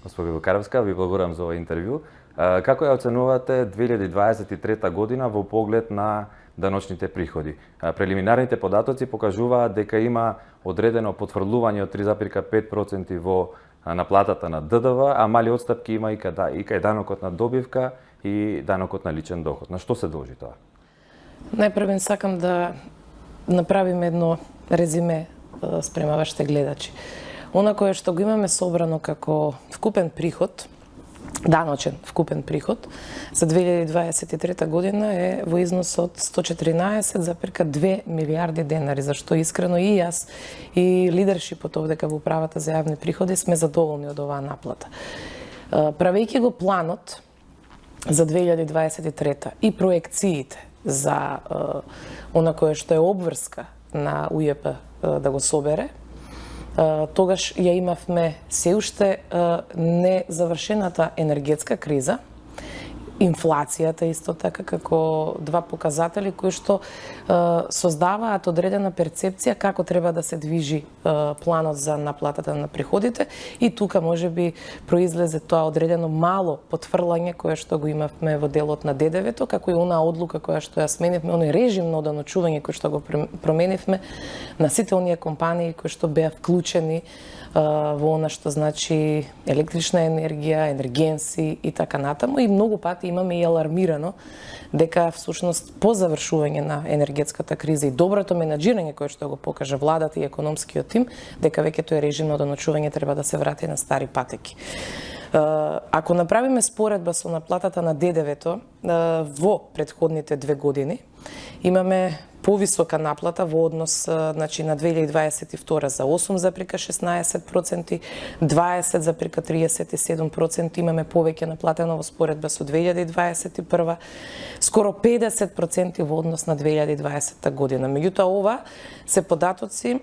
Госпожо Вукаровска, ви благодарам за ова интервју. Како ја оценувате 2023 година во поглед на даночните приходи? Прелиминарните податоци покажуваат дека има одредено потврлување од 3,5% во наплатата на ДДВ, а мали отстапки има и кај данокот на добивка и данокот на личен доход. На што се должи тоа? Најпрвен сакам да направим едно резиме спрема вашите гледачи. Она кое што го имаме собрано како вкупен приход, даночен вкупен приход за 2023 година е во износ од 114,2 милиарди денари, за што искрено и јас и лидершипот овдека во управата за јавни приходи сме задоволни од оваа наплата. Правејќи го планот за 2023 и проекциите за она кое што е обврска на УЈП да го собере, тогаш ја имавме се уште незавршената енергетска криза, инфлацијата исто така како два показатели кои што создаваат одредена перцепција како треба да се движи планот за наплатата на приходите и тука можеби произлезе тоа одредено мало потврлање кое што го имавме во делот на ДДВ-то, како и онаа одлука која што ја сменивме, оној режим на оданочување кој што го променивме на сите оние компании кои што беа вклучени во она што значи електрична енергија, енергенси и така натаму, и многу пати имаме и алармирано дека всушност по завршување на енергетската криза и доброто менаџирање кое што го покажа владата и економскиот тим, дека веќе тој режим на оданочување треба да се врати на стари патеки. Ако направиме споредба со наплатата на ДДВ-то во претходните 2 години, имаме повисока наплата во однос значи, на 2022 за 8,16%, 20,37% имаме повеќе наплатено во споредба со 2021, скоро 50% во однос на 2020 година. Меѓутоа, ова се податоци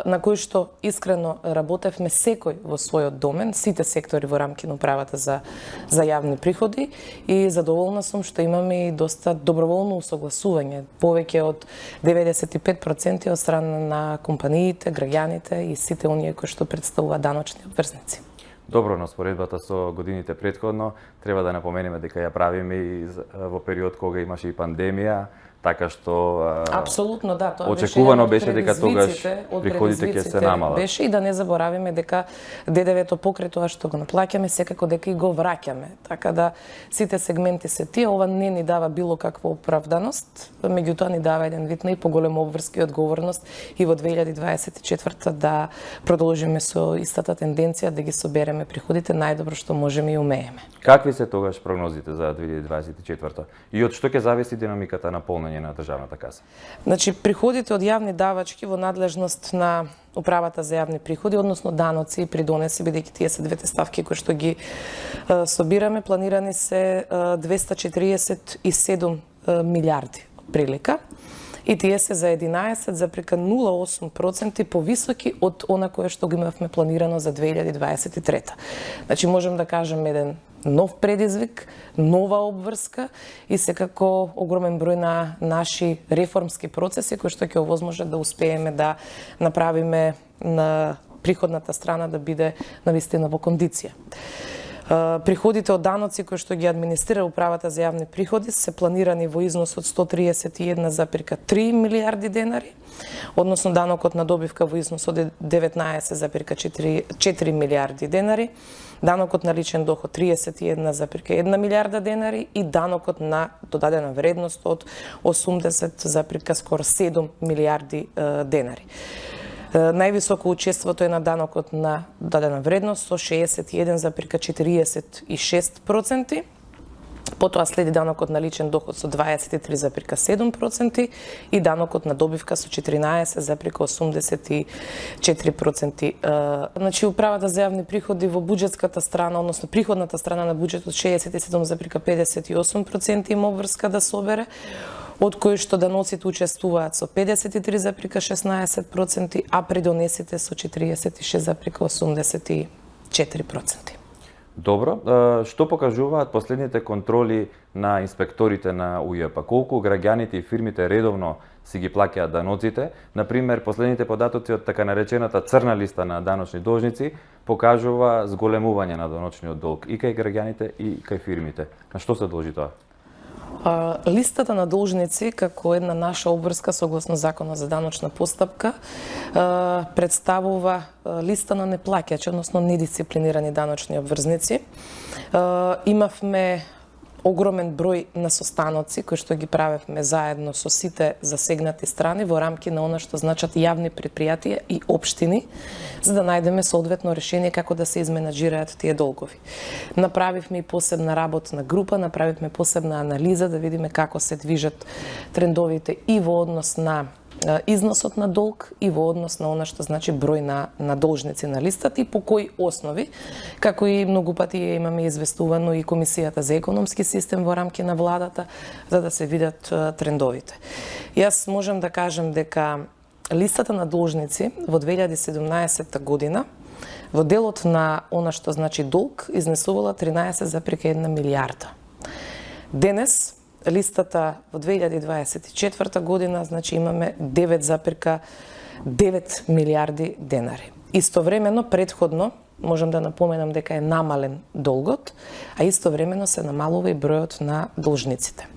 на кои што искрено работевме секој во својот домен, сите сектори во рамки на управата за јавни приходи, и задоволна сум што имаме и доста доброволно усогласување, повеќе од 95% од страна на компаниите, граѓаните и сите оние кои што представуваат даночни обврзници. Добро, на споредбата со годините претходно треба да напоменеме дека ја правиме и во период кога имаше и пандемија, така што апсолутно да, тоа очекувано беше дека тогаш приходите ќе се намалат. Беше и да не заборавиме дека ДДВ-то покрај тоа што го наплаќаме, секако дека и го враќаме. Така да сите сегменти се тие, ова не ни дава било каква оправданост, меѓутоа ни дава еден вид на и поголема обврска и одговорност и во 2024 да продолжиме со истата тенденција да ги собереме приходите најдобро што можеме и умееме. Какви се тогаш прогнозите за 2024 и од што ќе зависи динамиката на полнење на државната каса? Значи, приходите од јавни давачки во надлежност на управата за јавни приходи, односно даноци и придонеси, бидејќи тие се двете ставки кои што ги собираме, планирани се 247 милиарди прилика, и тие се за 11,08% повисоки од она кое што го имавме планирано за 2023. Значи, можем да кажем еден нов предизвик, нова обврска и секако огромен број на наши реформски процеси кои што ќе овозможат да успееме да направиме на приходната страна да биде навистина во кондиција. Приходите од даноци кои што ги администрира управата за јавни приходи се планирани во износ од 131,3 милиарди денари, односно данокот на добивка во износ од 19,4 милиарди денари, данокот на личен доход 31,1 милиарда денари и данокот на додадена вредност од 80,7 милиарди денари. Највисоко учеството е на данокот на додадена вредност со 61,46%, потоа следи данокот на личен доход со 23,7% и данокот на добивка со 14,84%. Значи, управата за јавни приходи во буџетската страна, односно приходната страна на буџетот 67,58% има обврска да собере, од кои што даноците учествуваат со 53,16%, а придонесите со 46,84%. Добро, што покажуваат последните контроли на инспекторите на УЈП? Колку граѓаните и фирмите редовно си ги плаќаат даноците. Например, последните податоци од така наречената црна листа на даночни должници покажува зголемување на даночниот долг и кај граѓаните и кај фирмите. На што се должи тоа? Листата на должници, како една наша обврска согласно Законот за даночна постапка, представува листа на неплаќачи, односно недисциплинирани даночни обврзници. Имавме огромен број на состаноци кои што ги правевме заедно со сите засегнати страни во рамки на она што значат јавни предпријатија и општини, за да најдеме соодветно решение како да се изменаџираат тие долгови. Направивме и посебна работна група, направивме посебна анализа да видиме како се движат трендовите и во однос на износот на долг и во однос на она што значи број на должници на листата и по кои основи, како и многу пати имаме известувано и Комисијата за економски систем во рамки на владата, за да се видат трендовите. Јас можам да кажам дека листата на должници во 2017 година во делот на она што значи долг изнесувала 13,1 милијарда. Денес листата во 2024 година, значи имаме 9,9 милијарди денари. Истовремено, предходно, можам да напоменам дека е намален долгот, а истовремено се намалува и бројот на должниците.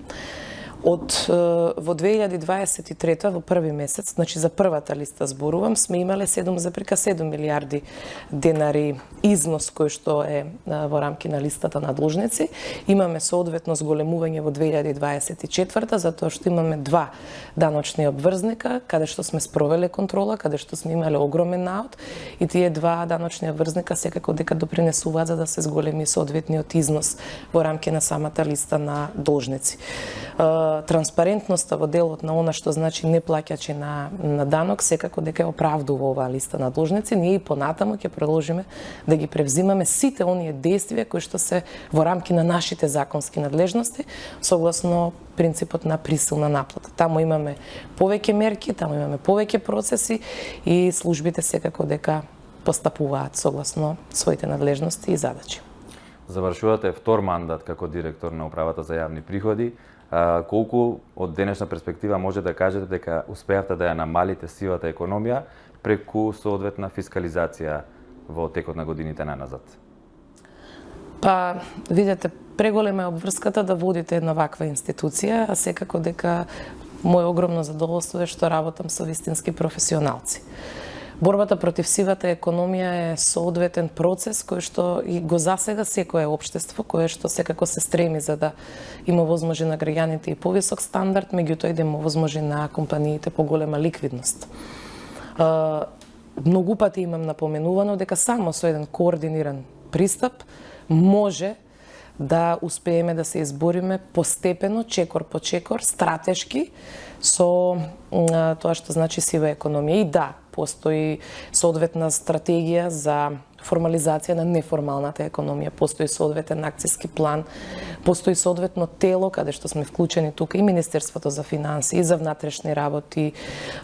Во 2023 во први месец, значи за првата листа зборувам, сме имале 7,7 милијарди денари износ кој што е во рамки на листата на должници. Имаме соодветно зголемување во 2024 затоа што имаме два даночни обврзника каде што сме спровеле контрола, каде што сме имале огромен наод и тие два даночни обврзника секако дека допринесуваат за да се зголеми соодветниот износ во рамки на самата листа на должници. Транспарентноста во делот на она што значи неплаќачи на данок секако дека оправдува оваа листа на должници. Ние и понатаму ќе продолжиме да ги превзимаме сите оние действија кои што се во рамки на нашите законски надлежности согласно принципот на присилна наплата. Таму имаме повеќе мерки, таму имаме повеќе процеси и службите секако дека постапуваат согласно своите надлежности и задачи. Завршувате втор мандат како директор на Управата за јавни приходи. Колку од денешна перспектива може да кажете дека успеавте да ја намалите сивата економија преку соодветна фискализација во текот на годините наназад? Па, видете, преголема е обврската да водите една ваква институција, а секако дека моје огромно задоволство е што работам со вистински професионалци. Борбата против сивата економија е соодветен процес кој што и го засега секое општество, кое што секако се стреми за да има возможи на граѓаните и повисок стандард, меѓутоа и да има возможи на компаниите поголема ликвидност. Многу пати имам напоменувано дека само со еден координиран пристап може да успееме да се избориме постепено, чекор по чекор, стратешки со тоа што значи сива економија. И да, постои соодветна стратегија за формализација на неформалната економија, постои соодветен акциски план, постои соодветно тело каде што сме вклучени тука и Министерството за финансии, и за внатрешни работи,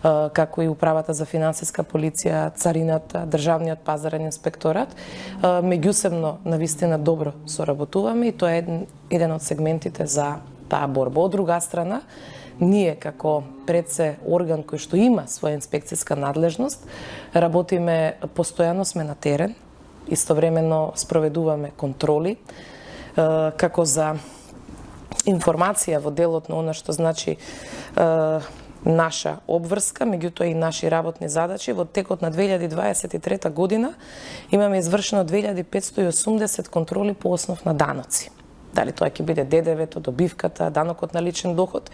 како и Управата за финансиска полиција, Царината, Државниот пазарен инспекторат. Меѓусебно навистина добро соработуваме и тоа е еден од сегментите за таа борба. Од друга страна, ние како пред се орган кој што има своја инспекцијска надлежност, работиме постојано, сме на терен, истовремено спроведуваме контроли, како за информација во делот на она што значи наша обврска, меѓутоа и наши работни задачи. Во текот на 2023 година имаме извршено 2580 контроли по основ на даноци. Дали тоа ќе биде ДДВ-то, добивката, данокот на личен доход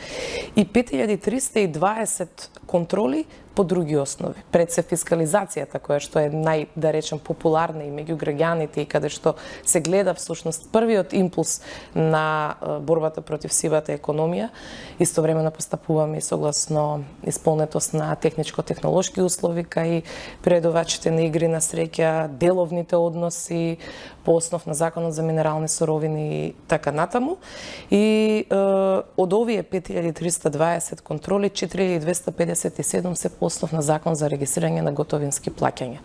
и 5320 контроли по други основи. Пред се фискализацијата, која што е да речем популарна и меѓу граѓаните и каде што се гледа всушност првиот импулс на борбата против сивата економија, истовремено постапуваме и согласно исполнетост на техничко-технолошки услови кај приредувачите на игри на среќа, деловните односи по основ на Законот за минерални суровини и така натаму. И од овие 5320 контроли, 4257 се основна закон за регистрирање на готовински плаќања.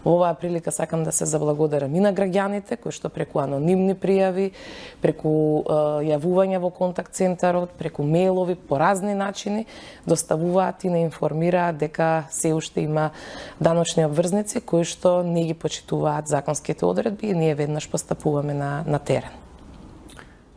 Во оваа прилика сакам да се заблагодарам и на граѓаните кои што преку анонимни пријави, преку јавување во контакт центарот, преку мејлови, по разни начини доставуваат и не информираат дека се уште има даночни обврзници кои што не ги почитуваат законските одредби и ние веднаш постапуваме на терен.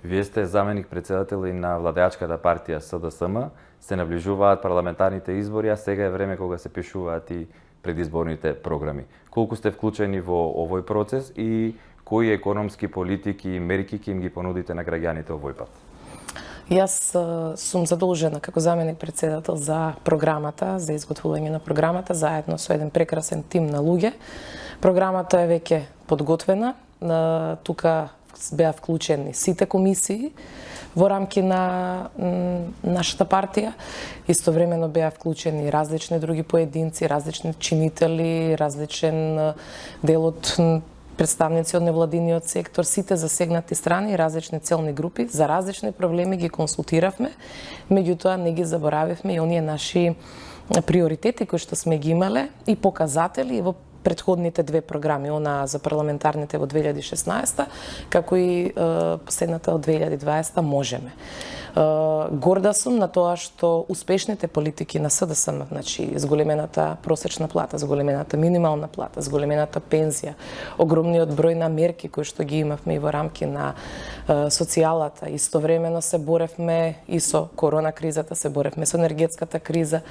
Вие сте заменик председател и на владеачката партија СДСМ, се наближуваат парламентарните избори, а сега е време кога се пишуваат и предизборните програми. Колку сте вклучени во овој процес и кои економски политики и мерки ќе им ги понудите на граѓаните овој пат? Јас сум задолжена како заменик председател за програмата, за изготвување на програмата, заедно со еден прекрасен тим на луѓе. Програмата е веќе подготвена, тука беа вклучени сите комисии во рамки на нашата партија. Истовремено беа вклучени различни други поединци, различни чинители, различен дел од представници од невладиниот сектор, сите засегнати страни, различни целни групи, за различни проблеми ги консултиравме, меѓутоа не ги заборавивме и оние наши приоритети кои што сме ги имале и показатели во претходните две програми, она за парламентарните во 2016, како и последната од 2020 можеме. Горда сум на тоа што успешните политики на СДСМ, значи зголемената просечна плата, зголемената минимална плата, зголемената пензија, огромниот број на мерки кои што ги имавме и во рамки на социјалата, истовремено се боревме и со корона кризата, се боревме со енергетската криза,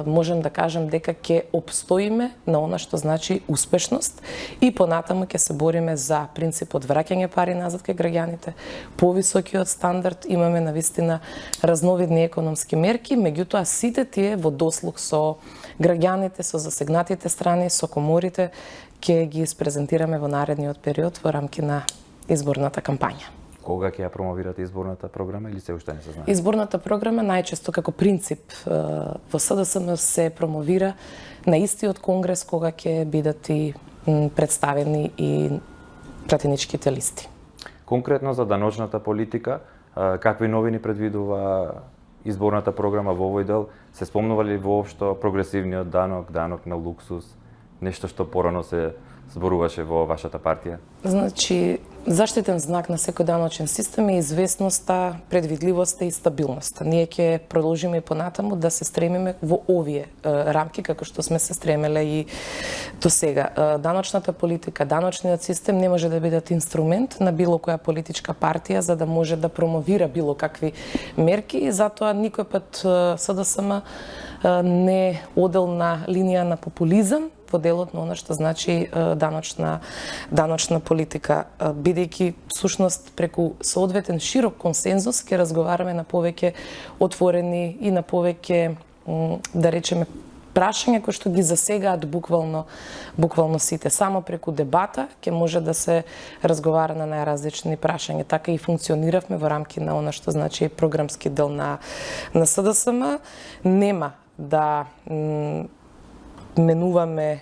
можем да кажем дека ќе обстоиме на она што значи успешност и понатаму ќе се бориме за принципот враќање пари назад кај граѓаните, повисокиот стандард, имаме навистина разновидни економски мерки, меѓутоа сите тие во дослуг со граѓаните, со засегнатите страни, со коморите ќе ги испрезентираме во наредниот период во рамки на изборната кампања. Кога ќе ја промовирате изборната програма или се уште не се знае? Изборната програма најчесто како принцип во СДСМ се промовира на истиот конгрес кога ќе бидат и представени и пратеничките листи. Конкретно за даночната политика, какви новини предвидува изборната програма во овој дел? Се спомнува ли воопшто прогресивниот данок, данок на луксус, нешто што порано се зборуваше во вашата партија? Значи, заштитен знак на секој даночен систем е известноста, предвидливоста и стабилноста. Ние ќе продолжиме и понатаму да се стремиме во овие рамки, како што сме се стремеле и до сега. Даночната политика, даночниот систем не може да бидат инструмент на било која политичка партија за да може да промовира било какви мерки и затоа никој пат СДСМ не одел на линија на популизам во делот на она што значи даночна политика, бидејќи всушност преку соодветен широк консензус ќе разговараме на повеќе отворени и на повеќе, да речеме, прашања кои што ги засегаат буквално сите. Само преку дебата ќе може да се разговара на најразлични прашања. Така и функциониравме во рамки на она што значи програмски дел на СДСМ. Нема да менуваме,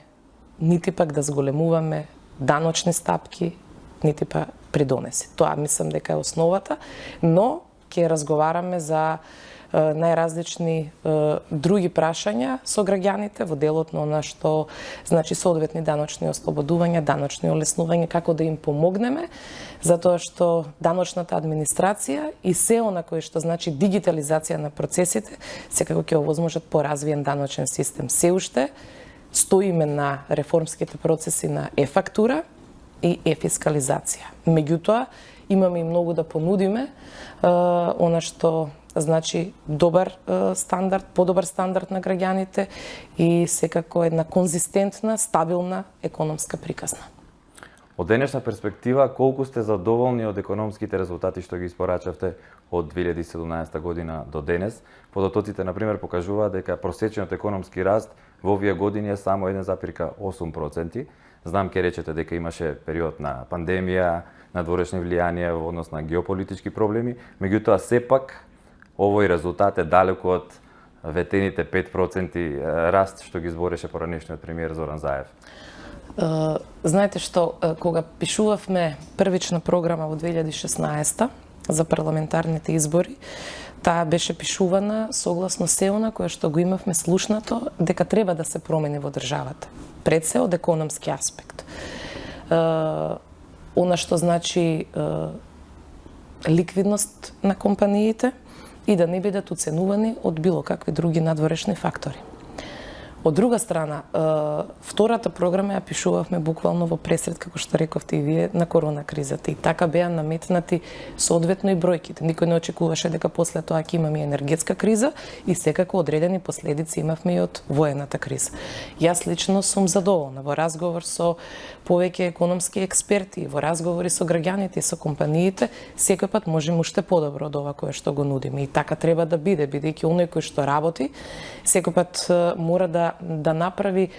нити пак да зголемуваме даночни стапки, нити па придонеси. Тоа мислам дека е основата, но ќе разговараме за најразлични други прашања со граѓаните во делот на она што значи соодветни даночни ослободувања, даночни олеснувања, како да им помогнеме, затоа што даночната администрација и се она кое што значи дигитализација на процесите, секако ќе овозможат поразвиен даночен систем. Се уште стоиме на реформските процеси на е-фактура и е-фискализација. Меѓутоа, имаме и многу да понудиме, она што значи добар стандард, подобар стандард на граѓаните и секако една конзистентна, стабилна економска приказна. Од денешна перспектива, колку сте задоволни од економските резултати што ги испорачавте од 2017 година до денес? Податоците, например, покажуваат дека просечниот економски раст во овие години е само 1,8%. Знам ке речете дека имаше период на пандемија, надворешни влијанија во однос на геополитички проблеми, меѓутоа сепак овој резултат е далеку од ветените 5% раст што ги збореше поранешниот премиер Зоран Заев. Знаете што, кога пишувавме првична програма во 2016 за парламентарните избори, таа беше пишувана согласно се она кое што го имавме слушнато дека треба да се промени во државата. Пред се од економски аспект. Она што значи ликвидност на компаниите и да не бидат уценувани од било какви други надворешни фактори. Од друга страна, втората програма ја пишувавме буквално во пресред, како што рековте и вие, на корона кризата. И така беа наметнати соодветно и бројките. Никој не очекуваше дека после тоа ќе имаме енергетска криза и секако одредени последици имавме и од воената криза. Јас лично сум задоволна. Во разговор со повеќе економски експерти, во разговори со граѓаните и со компаниите, секој пат можеме уште подобро од ова кое што го нудиме. И така треба да биде, бидејќи оној кој што работи, секој пат мора да направи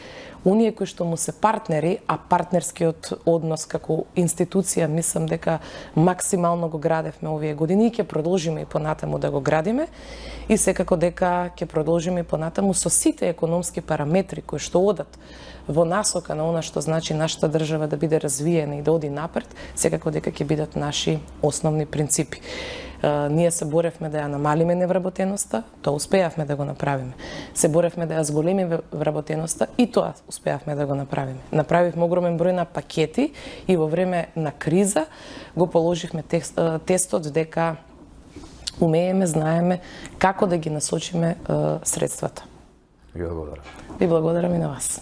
оние кои што му се партнери, а партнерскиот однос како институција мислам дека максимално го градевме овие години и ќе продолжиме и понатаму да го градиме и секако дека ќе продолжиме и понатаму со сите економски параметри кои што одат во насока на она што значи нашата држава да биде развиена и да оди напред, секако дека ќе бидат наши основни принципи. Ние се боревме да ја намалиме невработеноста, тоа успеавме да го направиме. Се боревме да ја зголемиме вработеноста и тоа успеавме да го направиме. Направивме огромен број на пакети и во време на криза го положивме тестот дека умееме, знаеме како да ги насочиме средствата. Ви благодарам. Ви благодарам и на вас.